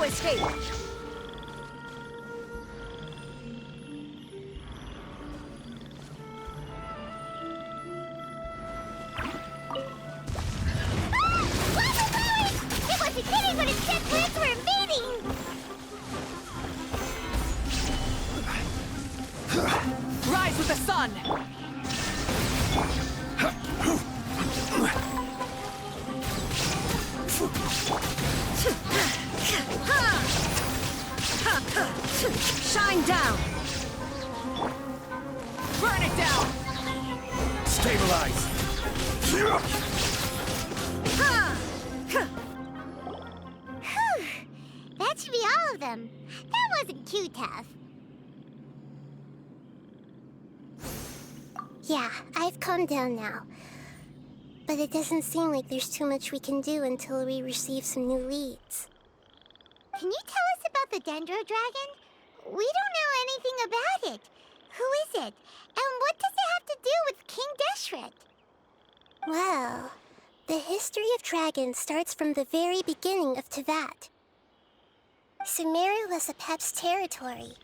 escape! It wasn't kidding when it said plants were invading! Rise with the sun! Shine down! Burn it down! Stabilize! That should be all of them. That wasn't too tough. Yeah, I've calmed down now. But it doesn't seem like there's too much we can do until we receive some new leads. Can you tell us about the Dendro Dragon? We don't know anything about it. Who is it? And what does it have to do with King Deshret? Well, the history of dragons starts from the very beginning of Teyvat. Sumeru was Apep's territory.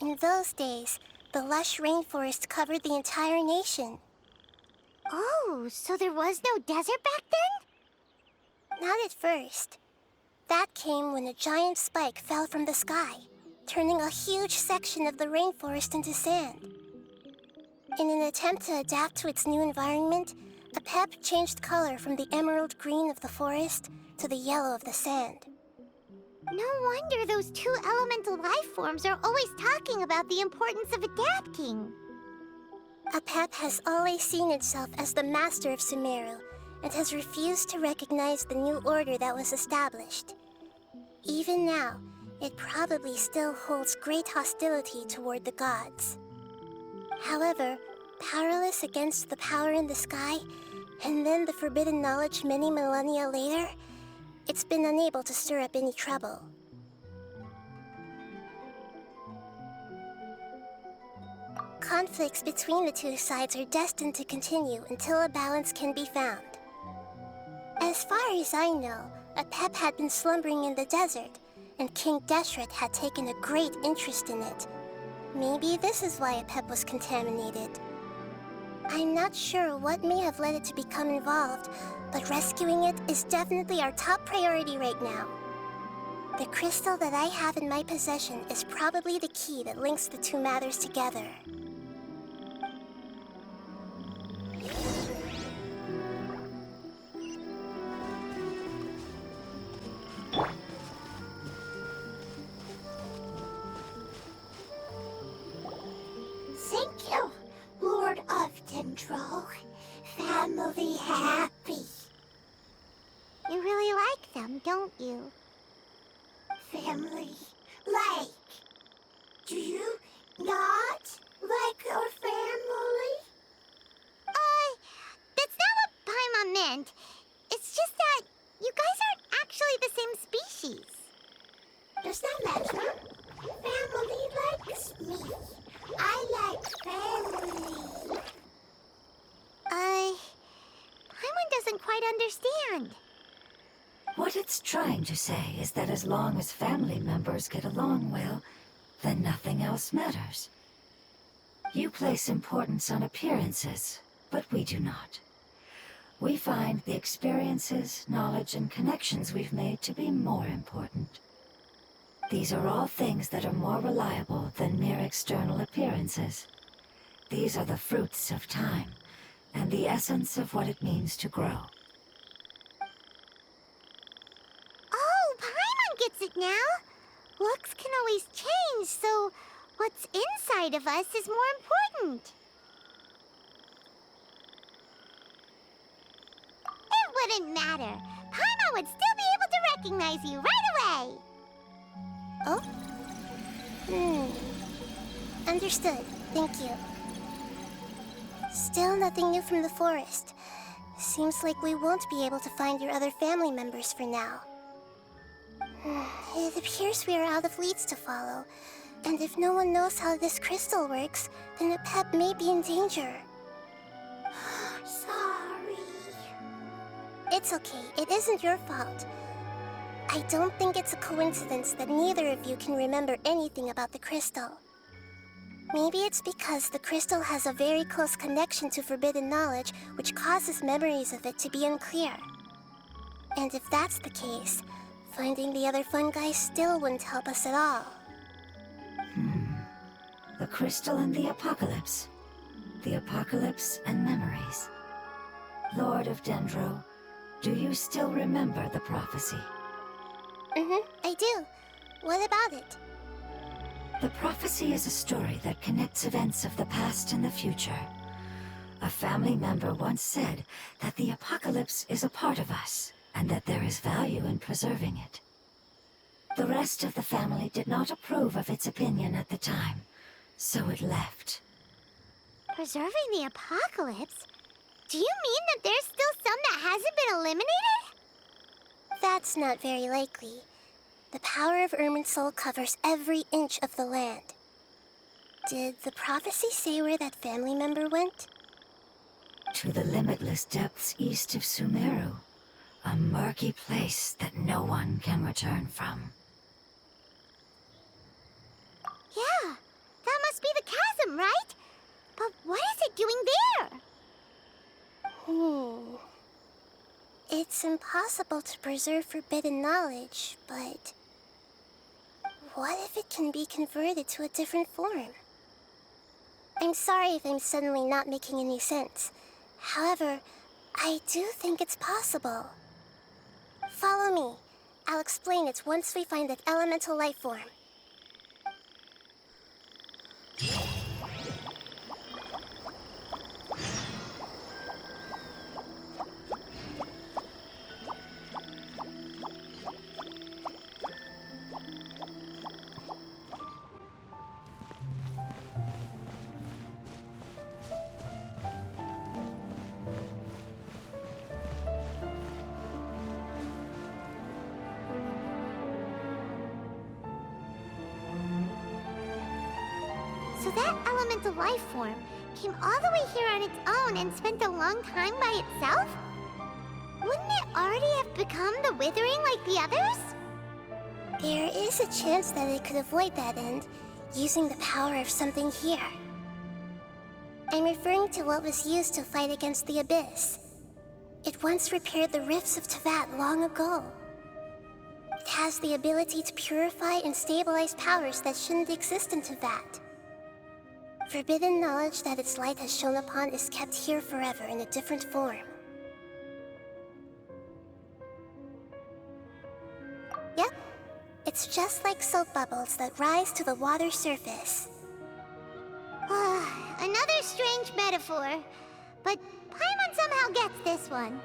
In those days, the lush rainforest covered the entire nation. Oh, so there was no desert back then? Not at first. That came when a giant spike fell from the sky, turning a huge section of the rainforest into sand. In an attempt to adapt to its new environment, Apep changed color from the emerald green of the forest to the yellow of the sand. No wonder those two elemental life forms are always talking about the importance of adapting. Apep has always seen itself as the master of Sumeru, and has refused to recognize the new order that was established. Even now, it probably still holds great hostility toward the gods. However, powerless against the power in the sky, and then the forbidden knowledge many millennia later, it's been unable to stir up any trouble. Conflicts between the two sides are destined to continue until a balance can be found. As far as I know, Apep had been slumbering in the desert, and King Deshret had taken a great interest in it. Maybe this is why Apep was contaminated. I'm not sure what may have led it to become involved, but rescuing it is definitely our top priority right now. The crystal that I have in my possession is probably the key that links the two matters together. Thank you, Lord of Dendro. Family happy. You really like them, don't you? Family like. Do you not like your family? That's not what Paimon meant. It's just that you guys aren't actually the same species. Does that matter? Family likes me. I like family. Paimon doesn't quite understand. What it's trying to say is that as long as family members get along well, then nothing else matters. You place importance on appearances, but we do not. We find the experiences, knowledge, and connections we've made to be more important. These are all things that are more reliable than mere external appearances. These are the fruits of time, and the essence of what it means to grow. Oh, Paimon gets it now! Looks can always change, so what's inside of us is more important. It wouldn't matter. Paimon would still be able to recognize you right away. Oh? Understood. Thank you. Still nothing new from the forest. Seems like we won't be able to find your other family members for now. It appears we are out of leads to follow. And if no one knows how this crystal works, then Apep may be in danger. Sorry. It's okay. It isn't your fault. I don't think it's a coincidence that neither of you can remember anything about the crystal. Maybe it's because the crystal has a very close connection to forbidden knowledge, which causes memories of it to be unclear. And if that's the case, finding the other fungi still wouldn't help us at all. The crystal and the apocalypse. The apocalypse and memories. Lord of Dendro, do you still remember the prophecy? I do. What about it? The prophecy is a story that connects events of the past and the future. A family member once said that the apocalypse is a part of us, and that there is value in preserving it. The rest of the family did not approve of its opinion at the time, so it left. Preserving the apocalypse? Do you mean that there's still some that hasn't been eliminated? That's not very likely. The power of Irminsul covers every inch of the land. Did the prophecy say where that family member went? To the limitless depths east of Sumeru, a murky place that no one can return from. Yeah, that must be the chasm, right? But what is it doing there? It's impossible to preserve forbidden knowledge, but what if it can be converted to a different form? I'm sorry if I'm suddenly not making any sense. However, I do think it's possible. Follow me. I'll explain it once we find that elemental life form. So that elemental life form came all the way here on its own and spent a long time by itself? Wouldn't it already have become the Withering like the others? There is a chance that it could avoid that end, using the power of something here. I'm referring to what was used to fight against the Abyss. It once repaired the rifts of Tevat long ago. It has the ability to purify and stabilize powers that shouldn't exist in Tevat. Forbidden knowledge that its light has shone upon is kept here forever in a different form. Yep, it's just like soap bubbles that rise to the water surface. Another strange metaphor, but Paimon somehow gets this one.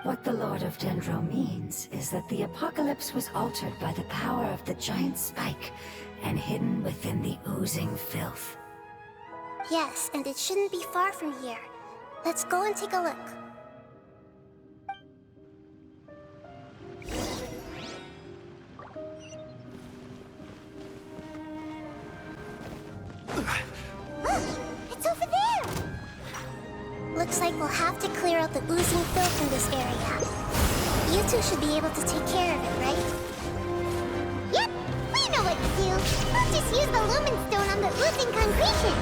What the Lord of Dendro means is that the apocalypse was altered by the power of the giant spike and hidden within the oozing filth. Yes, and it shouldn't be far from here. Let's go and take a look. It's over there! Looks like we'll have to clear out the oozing filth in this area. You two should be able to take care of it, right? Yep, we know what to do. We'll just use the lumen stone on the oozing concretion.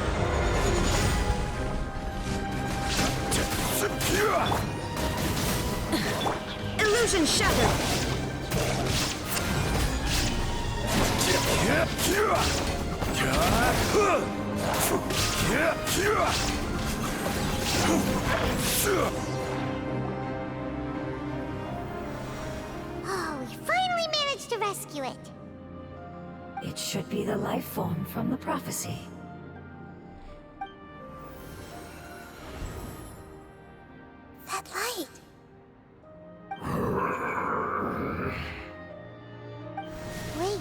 Illusion shattered! Oh, we finally managed to rescue it. It should be the life form from the prophecy. That light. Wait.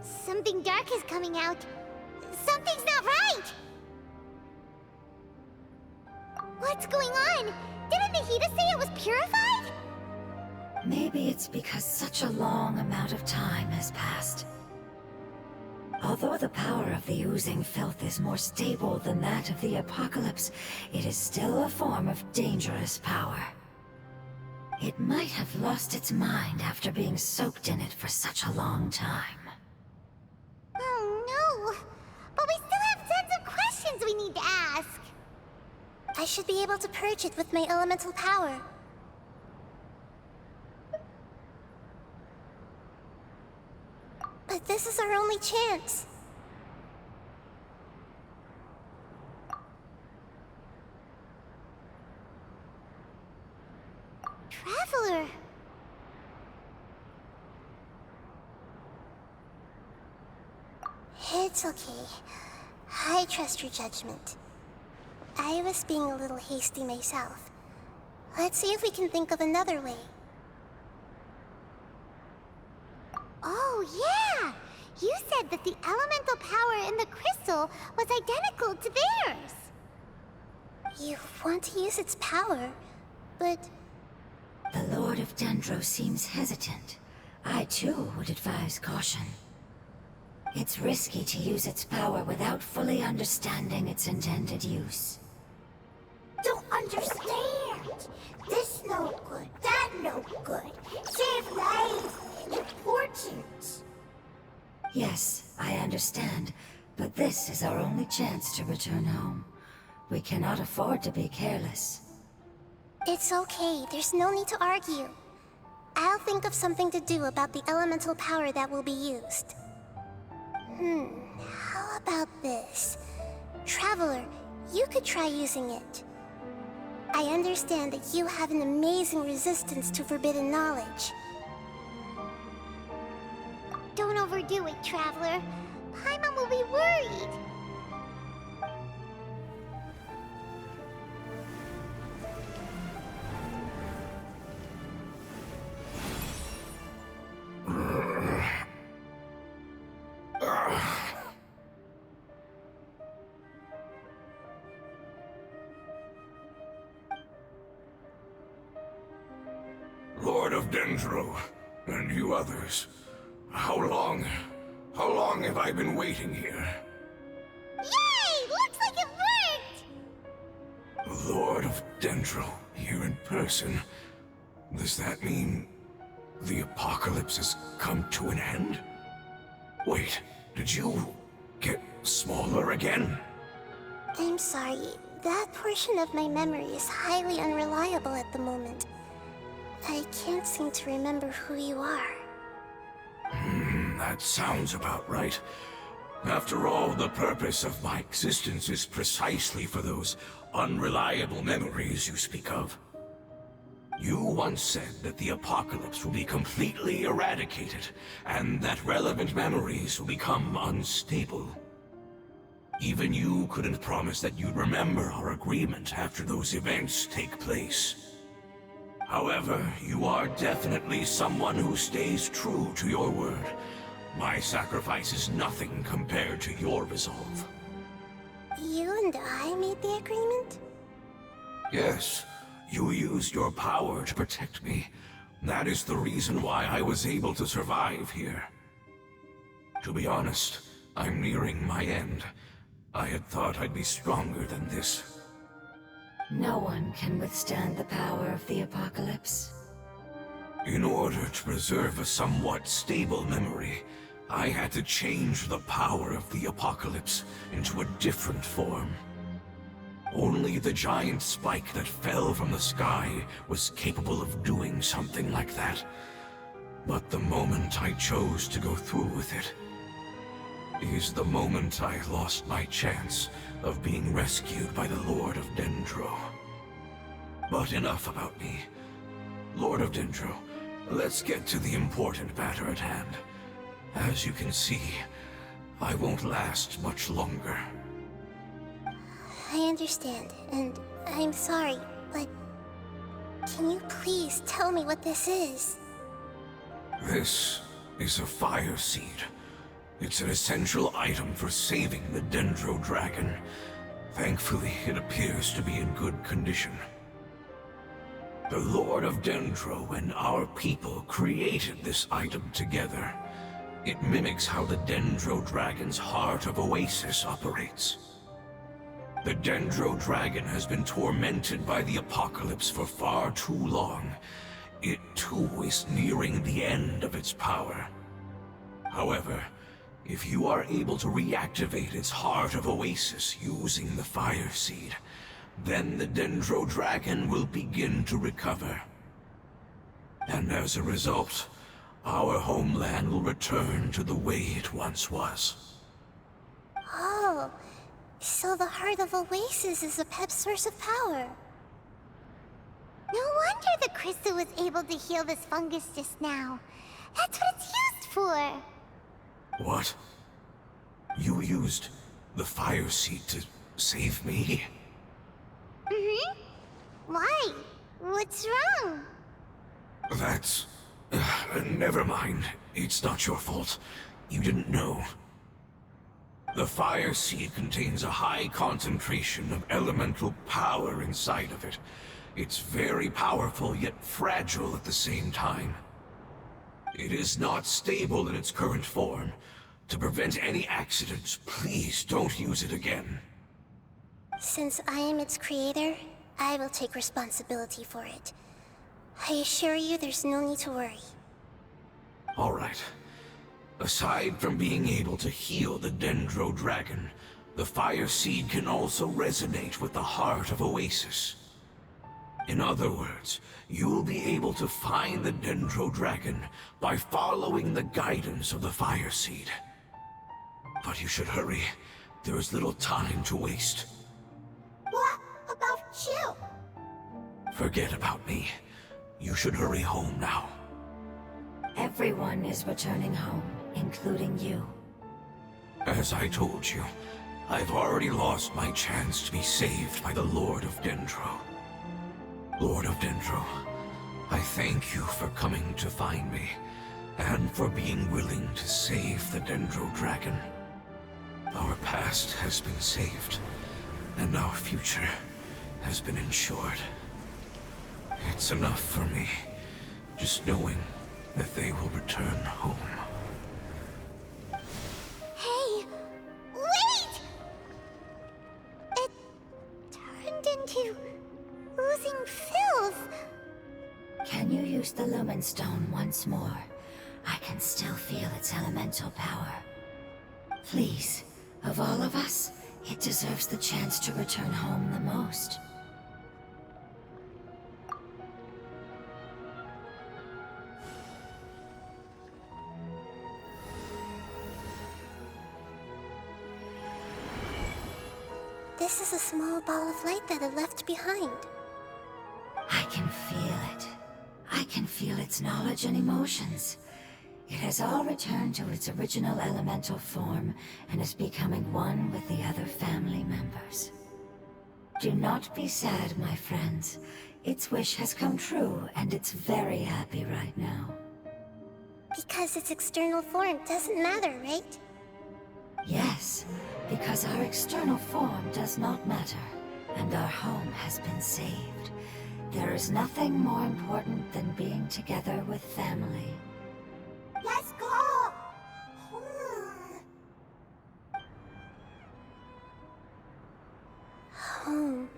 Something dark is coming out. Something's not right! What's going on? Didn't Nahida say it was purified? Maybe it's because such a long amount of time has passed. Although the power of the oozing filth is more stable than that of the apocalypse, it is still a form of dangerous power. It might have lost its mind after being soaked in it for such a long time. Oh no! But we still have tons of questions we need to ask! I should be able to purge it with my elemental power. But this is our only chance. Traveler! It's okay. I trust your judgment. I was being a little hasty myself. Let's see if we can think of another way. Oh, yeah! You said that the elemental power in the crystal was identical to theirs! You want to use its power, but... The Lord of Dendro seems hesitant. I too would advise caution. It's risky to use its power without fully understanding its intended use. Don't understand! This no good, that no good. Save lives! Important! Yes, I understand, but this is our only chance to return home. We cannot afford to be careless. It's okay, there's no need to argue. I'll think of something to do about the elemental power that will be used. How about this? Traveler, you could try using it. I understand that you have an amazing resistance to forbidden knowledge. Don't overdo it, Traveler. Paimon will be worried. Lord of Dendro, and you others. How long have I been waiting here? Yay! Looks like it worked! Lord of Dendro, here in person. Does that mean the apocalypse has come to an end? Wait, did you get smaller again? I'm sorry. That portion of my memory is highly unreliable at the moment. I can't seem to remember who you are. That sounds about right. After all, the purpose of my existence is precisely for those unreliable memories you speak of. You once said that the apocalypse will be completely eradicated, and that relevant memories will become unstable. Even you couldn't promise that you'd remember our agreement after those events take place. However, you are definitely someone who stays true to your word. My sacrifice is nothing compared to your resolve. You and I made the agreement? Yes, you used your power to protect me. That is the reason why I was able to survive here. To be honest, I'm nearing my end. I had thought I'd be stronger than this. No one can withstand the power of the apocalypse. In order to preserve a somewhat stable memory, I had to change the power of the apocalypse into a different form. Only the giant spike that fell from the sky was capable of doing something like that. But the moment I chose to go through with it is the moment I lost my chance of being rescued by the Lord of Dendro. But enough about me. Lord of Dendro, let's get to the important matter at hand. As you can see, I won't last much longer. I understand, and I'm sorry, but... Can you please tell me what this is? This is a fire seed. It's an essential item for saving the Dendro Dragon. Thankfully, it appears to be in good condition. The Lord of Dendro and our people created this item together. It mimics how the Dendro Dragon's Heart of Oasis operates. The Dendro Dragon has been tormented by the apocalypse for far too long. it too is nearing the end of its power. However, if you are able to reactivate its Heart of Oasis using the Fire Seed, then the Dendro Dragon will begin to recover. And as a result, our homeland will return to the way it once was. Oh, so the Heart of Oasis is Apep's source of power. No wonder the crystal was able to heal this fungus just now. That's what it's used for. What? You used the Fire Seed to save me? Mm-hmm. Why? What's wrong? That's... never mind. It's not your fault. You didn't know. The Fire Seed contains a high concentration of elemental power inside of it. It's very powerful, yet fragile at the same time. It is not stable in its current form. To prevent any accidents, please don't use it again. Since I am its creator, I will take responsibility for it. I assure you there's no need to worry. Alright. Aside from being able to heal the Dendro Dragon, the Fire Seed can also resonate with the Heart of Oasis. In other words, you'll be able to find the Dendro Dragon by following the guidance of the Fire Seed. But you should hurry. There is little time to waste. What about you? Forget about me. You should hurry home now. Everyone is returning home, including you. As I told you, I've already lost my chance to be saved by the Lord of Dendro. Lord of Dendro, I thank you for coming to find me, and for being willing to save the Dendro Dragon. Our past has been saved, and our future has been ensured. It's enough for me, just knowing that they will return home. Hey! Wait! It turned into oozing filth. Can you use the Lumen Stone once more? I can still feel its elemental power. Please, of all of us, it deserves the chance to return home the most. This is a small ball of light that it left behind. I can feel it. I can feel its knowledge and emotions. It has all returned to its original elemental form and is becoming one with the other family members. Do not be sad, my friends. Its wish has come true, and it's very happy right now. Because its external form doesn't matter, right? Yes, because our external form does not matter, and our home has been saved. There is nothing more important than being together with family. Let's go! Home.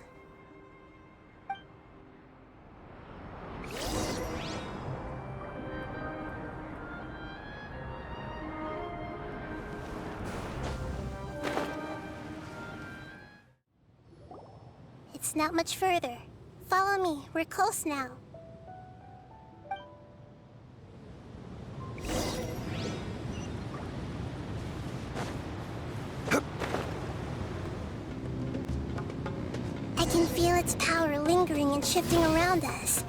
It's not much further. Follow me, we're close now. I can feel its power lingering and shifting around us.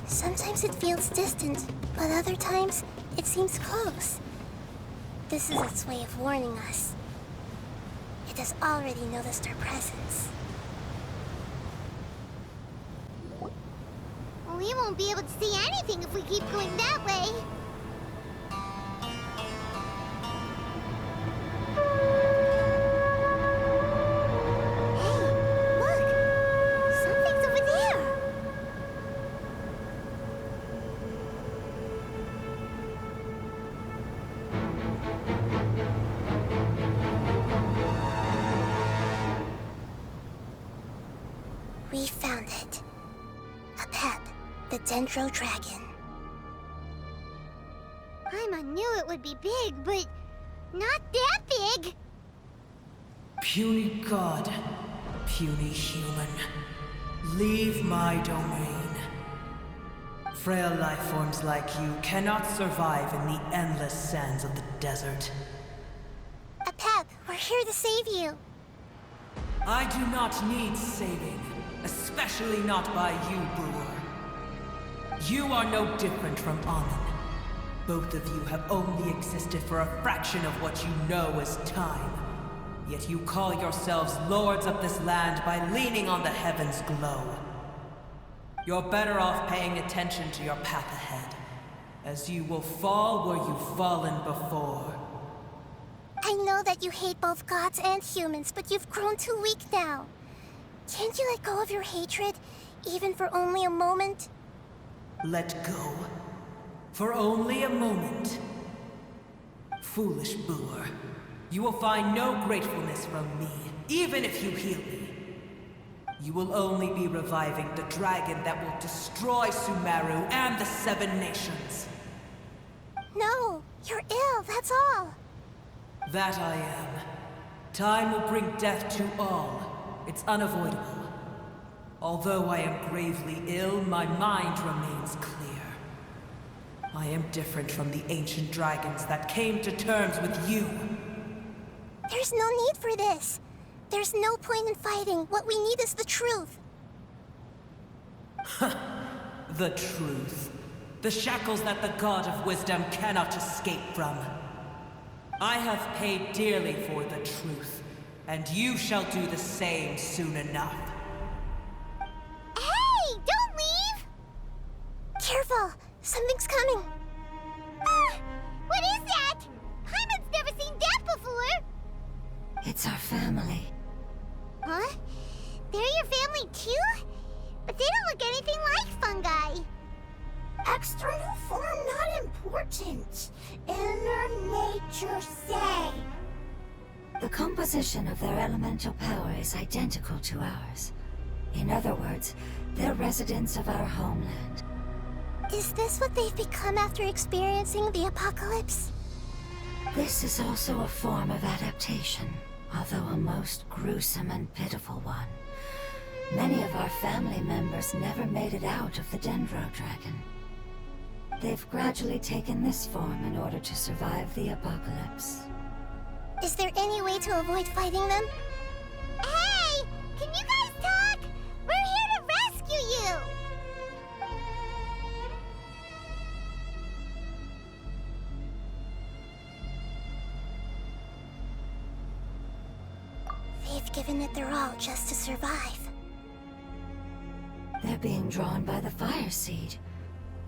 Sometimes it feels distant, but other times it seems close. This is its way of warning us. It has already noticed our presence. We won't be able to see anything if we keep going that way. Hey, look! Something's over there! We found it. Apep, the Dendro Dragon. Paimon knew it would be big, but not that big. Puny god, puny human, leave my domain. Frail life forms like you cannot survive in the endless sands of the desert. Apep, we're here to save you. I do not need saving, especially not by you, brewer. You are no different from Amun. Both of you have only existed for a fraction of what you know as time. Yet you call yourselves lords of this land by leaning on the heavens' glow. You're better off paying attention to your path ahead, as you will fall where you've fallen before. I know that you hate both gods and humans, but you've grown too weak now. Can't you let go of your hatred, even for only a moment? Let go? For only a moment? Foolish boor. You will find no gratefulness from me, even if you heal me. You will only be reviving the dragon that will destroy Sumeru and the Seven Nations. No, you're ill, that's all. That I am. Time will bring death to all. It's unavoidable. Although I am gravely ill, my mind remains clear. I am different from the ancient dragons that came to terms with you. There's no need for this. There's no point in fighting. What we need is the truth. The truth. The shackles that the God of Wisdom cannot escape from. I have paid dearly for the truth, and you shall do the same soon enough. Hey! Don't leave! Careful! Something's coming! What is that? Paimon's never seen that before! It's our family. Huh? They're your family too? But they don't look anything like fungi. External form not important. Inner nature say. The composition of their elemental power is identical to ours. In other words, they're residents of our homeland. Is this what they've become after experiencing the apocalypse? This is also a form of adaptation, although a most gruesome and pitiful one. Many of our family members never made it out of the Dendro Dragon. They've gradually taken this form in order to survive the apocalypse. Is there any way to avoid fighting them? Hey! Can you guys talk? We're here to rescue you! They've given it their all just to survive. They're being drawn by the fire seed.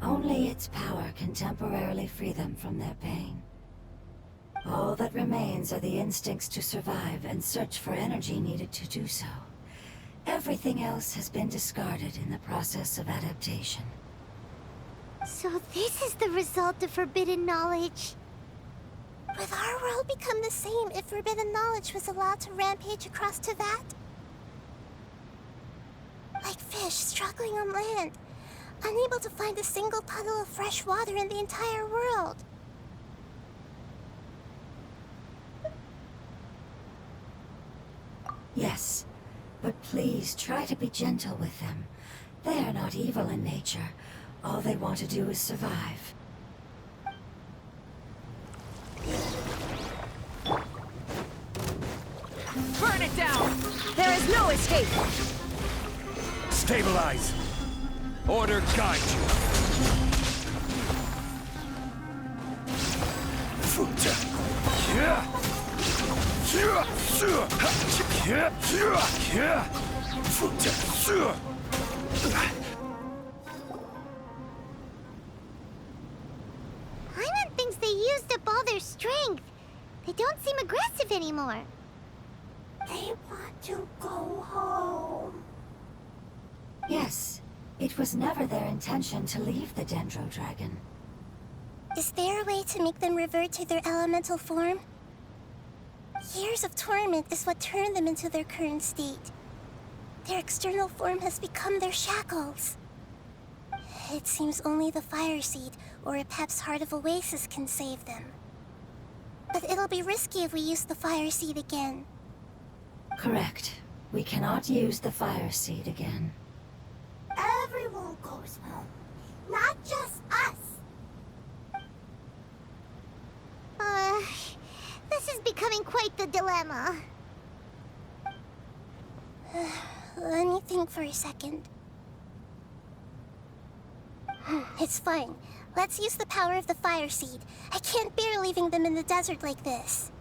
Only its power can temporarily free them from their pain. All that remains are the instincts to survive and search for energy needed to do so. Everything else has been discarded in the process of adaptation. So this is the result of forbidden knowledge. Would our world become the same if forbidden knowledge was allowed to rampage across Tevat? Like fish struggling on land, unable to find a single puddle of fresh water in the entire world. Yes, but please try to be gentle with them. They are not evil in nature. All they want to do is survive. Burn it down! There is no escape! Stabilize! Order guide you! Paimon thinks they used up all their strength. They don't seem aggressive anymore. They want to go home. Yes, it was never their intention to leave the Dendro Dragon. Is there a way to make them revert to their elemental form? Years of torment is what turned them into their current state. Their external form has become their shackles. It seems only the Fire Seed or Apep's Heart of Oasis can save them. But it'll be risky if we use the Fire Seed again. Correct. We cannot use the Fire Seed again. Everyone goes home, not just us. This is becoming quite the dilemma. Let me think for a second. It's fine. Let's use the power of the Fire Seed. I can't bear leaving them in the desert like this.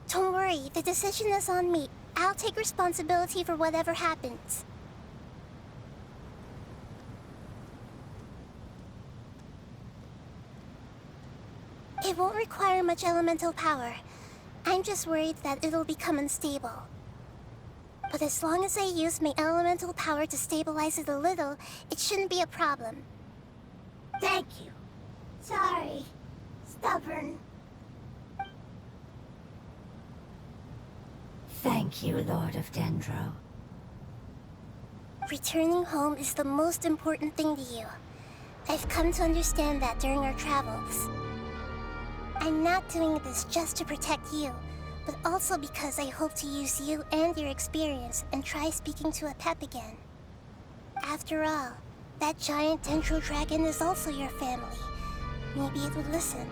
Don't worry, the decision is on me. I'll take responsibility for whatever happens. It won't require much elemental power. I'm just worried that it'll become unstable. But as long as I use my elemental power to stabilize it a little, it shouldn't be a problem. Thank you. Sorry. Stubborn. Thank you, Lord of Dendro. Returning home is the most important thing to you. I've come to understand that during our travels. I'm not doing this just to protect you, but also because I hope to use you and your experience and try speaking to Apep again. After all, that giant Dendro Dragon is also your family. Maybe it would listen.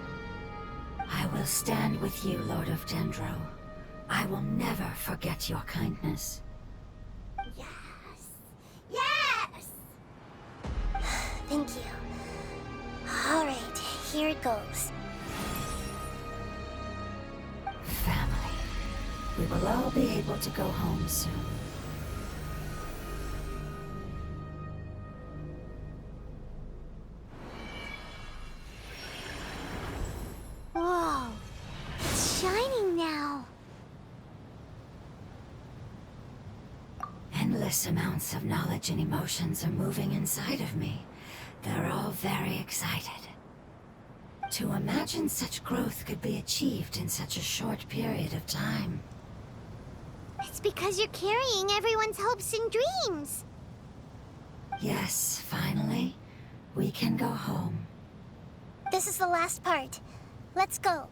I will stand with you, Lord of Dendro. I will never forget your kindness. Yes. Yes! Thank you. Alright, here it goes. Family. We will all be able to go home soon. Whoa, it's shining now. Endless amounts of knowledge and emotions are moving inside of me. They're all very excited. To imagine such growth could be achieved in such a short period of time. It's because you're carrying everyone's hopes and dreams. Yes, finally, we can go home. This is the last part. Let's go.